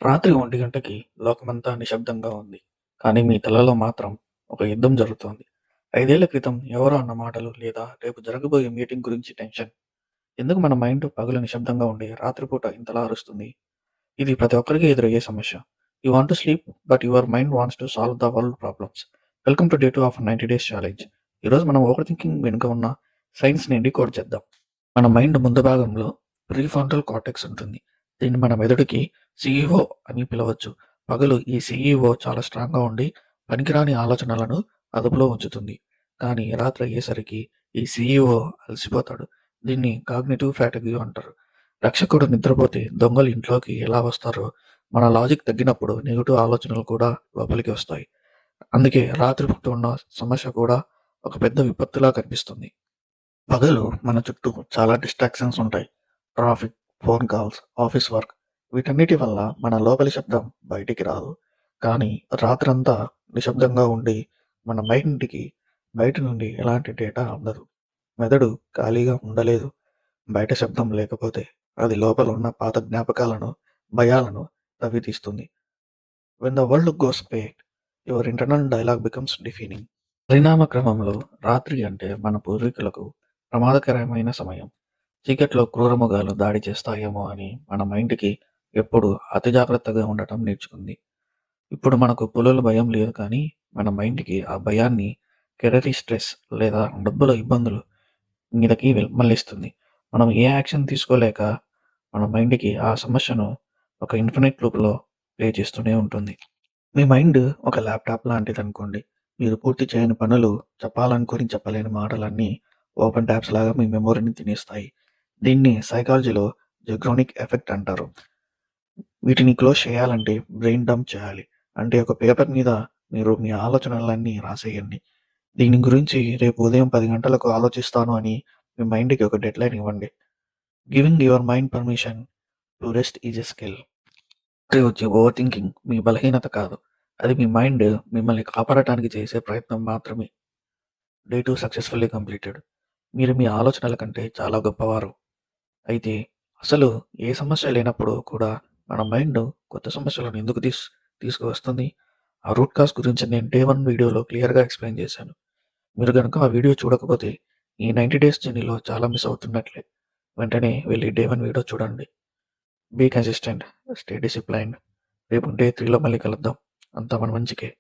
రాత్రి 1 గంటకి లోకమంతా నిశ్శబ్దంగా ఉంది. కానీ మీ తలలో మాత్రం ఒక యుద్ధం జరుగుతోంది. 5 ఏళ్ల క్రితం ఎవరో అన్న మాటలు లేదా రేపు జరగబోయే మీటింగ్ గురించి టెన్షన్. ఎందుకు మన మైండ్ పగలు నిశ్శబ్దంగా ఉండి రాత్రిపూట ఇంతలా అరుస్తుంది? ఇది ప్రతి ఒక్కరికి ఎదురయ్యే సమస్య. You want to sleep but your mind wants to solve the world problems. Welcome to day 2 of 90 days challenge. ఈరోజు మనం ఓవర్ థింకింగ్ వెనుక ఉన్న సైన్స్‌ని డీకోడ్ చేద్దాం. మన మైండ్ ముందు భాగంలో ప్రీఫ్రంటల్ కార్టెక్స్ ఉంటుంది. దీన్ని మన మెదడుకి సీఈఓ అని పిలవచ్చు. పగలు ఈ సీఈఓ చాలా స్ట్రాంగ్‌గా ఉండి పనికిరాని ఆలోచనలను అదుపులో ఉంచుతుంది. కానీ రాత్రి అయ్యేసరికి ఈ సీఈఓ అలసిపోతాడు. దీన్ని కాగ్నిటివ్ ఫ్యాటిగ్యూ అంటారు. రక్షకుడు నిద్రపోతే దొంగలు ఇంట్లోకి ఎలా వస్తారో మన లాజిక్ తగ్గినప్పుడు నెగెటివ్ ఆలోచనలు కూడా లోపలికి వస్తాయి. అందుకే రాత్రిపూట ఉన్న సమస్య కూడా ఒక పెద్ద విపత్తులా కనిపిస్తుంది. పగలు మన చుట్టూ చాలా డిస్ట్రాక్షన్స్ ఉంటాయి. Traffic, phone calls, office work వీటన్నిటి వల్ల మన లోపలి శబ్దం బయటికి రాదు. కానీ రాత్రంతా నిశ్శబ్దంగా ఉండి మన మైండ్‌కి బయట నుండి ఎలాంటి డేటా అందదు. మెదడు ఖాళీగా ఉండలేదు. బయట శబ్దం లేకపోతే అది లోపల ఉన్న పాత జ్ఞాపకాలను, భయాలను తవ్వితీస్తుంది. When the world goes quiet, your internal dialogue becomes deafening. పరిణామ క్రమంలో రాత్రి అంటే మన పూర్వీకులకు ప్రమాదకరమైన సమయం. చీకట్లో క్రూరమృగాలు దాడి చేస్తాయేమో అని మన మైండ్‌కి ఎప్పుడు అతి జాగ్రత్తగా ఉండటం నేర్చుకుంది. ఇప్పుడు మనకు పులుల భయం లేదు కానీ మన మైండ్‌కి ఆ భయాన్ని కెరీర్ స్ట్రెస్ లేదా డబ్బుల ఇబ్బందులు మీదకి మళ్లిస్తుంది. మనం ఏ యాక్షన్ తీసుకోలేక మన మైండ్‌కి ఆ సమస్యను ఒక ఇన్ఫినిట్ లూప్‌లో ప్లే చేస్తూనే ఉంటుంది. మీ మైండ్ ఒక ల్యాప్‌టాప్ లాంటిదనుకోండి. మీరు పూర్తి చేయని పనులు, చెప్పాలనుకుని చెప్పలేని మాటలన్నీ ఓపెన్ ట్యాబ్స్ లాగా మీ మెమొరీని తినేస్తాయి. దీన్ని సైకాలజీలో జెగ్రోనిక్ ఎఫెక్ట్ అంటారు. వీటిని క్లోజ్ చేయాలంటే బ్రెయిన్ డంప్ చేయాలి. అంటే ఒక పేపర్ మీద మీరు మీ ఆలోచనలన్నీ రాసేయండి. దీని గురించి రేపు ఉదయం 10 గంటలకు ఆలోచిస్తాను అని మీ మైండ్‌కి ఒక డెడ్‌లైన్ ఇవ్వండి. Giving your mind permission to rest is a skill. వచ్చే ఓవర్ థింకింగ్ మీ బలహీనత కాదు. అది మీ మైండ్ మిమ్మల్ని కాపాడటానికి చేసే ప్రయత్నం మాత్రమే. Day 2 successfully completed. మీరు మీ ఆలోచనల కంటే చాలా గొప్పవారు. అయితే అసలు ఏ సమస్య లేనప్పుడు కూడా మన మైండ్ కొత్త సమస్యలను ఎందుకు తీసుకువస్తుంది? ఆ రూట్ కాజ్ గురించి నేను డే 1 వీడియోలో క్లియర్‌గా ఎక్స్‌ప్లెయిన్ చేశాను. మీరు గనుక ఆ వీడియో చూడకపోతే ఈ 90 డేస్ జర్నీలో చాలా మిస్ అవుతున్నట్లే. వెంటనే వెళ్లి డే 1 వీడియో చూడండి. Be consistent, stay disciplined. రేపు డే 3లో మళ్ళీ కలుద్దాం. అంతా మన మంచికే.